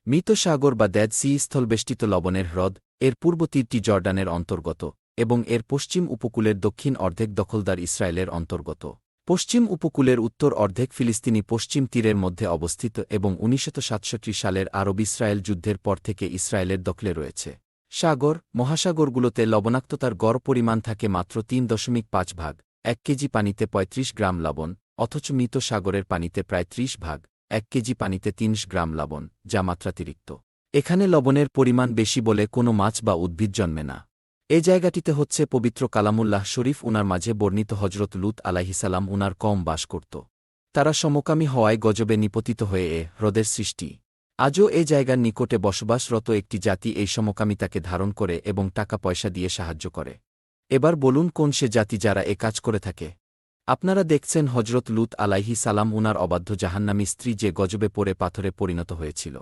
মৃত সাগর বা দ্যাদ সি স্থলবেষ্টিত লবণের হ্রদ, এর পূর্ব তীরটি জর্ডানের অন্তর্গত, এবং এর পশ্চিম উপকূলের দক্ষিণ অর্ধেক দখলদার ইসরায়েলের অন্তর্গত। পশ্চিম উপকূলের উত্তর অর্ধেক ফিলিস্তিনি পশ্চিম তীরের মধ্যে অবস্থিত এবং ১৯৬৭ সালের আরব-ইসরায়েল যুদ্ধের পর থেকে ইসরায়েলের দখলে রয়েছে। সাগর, মহাসাগরগুলোতে লবণাক্ততার গড় পরিমাণ থাকে মাত্র ৩.৫ ভাগ, ১ কেজি পানিতে ৩৫ গ্রাম লবণ, অথচ মৃত সাগরের পানিতে প্রায় ৩০ ভাগ, ১ কেজি পানিতে ৩০ গ্রাম লবণ, যা মাত্রাতিরিক্ত। এখানে লবণের পরিমাণ বেশি বলে কোনো মাছ বা উদ্ভিদ জন্মে না। এ জায়গাটিতে হচ্ছে পবিত্র কালামুল্লাহ শরীফ উনার মাঝে বর্ণিত হজরত লূত আলাইহিসালাম উনার কওম বাস করত। তারা সমকামী হওয়ায় গজবে নিপতিত হয়ে এ হ্রদের সৃষ্টি। আজও এ জায়গার নিকটে বসবাসরত একটি জাতি এই সমকামিতাকে ধারণ করে এবং টাকা পয়সা দিয়ে সাহায্য করে। এবার বলুন কোন সে জাতি যারা এ কাজ করে থাকে? আপনারা দেখছেন হজরত লূত আলাইহিস সালাম উনার অবাধ্য জাহান্নামী স্ত্রী যে গজবে পড়ে পাথরে পরিণত হয়েছিল।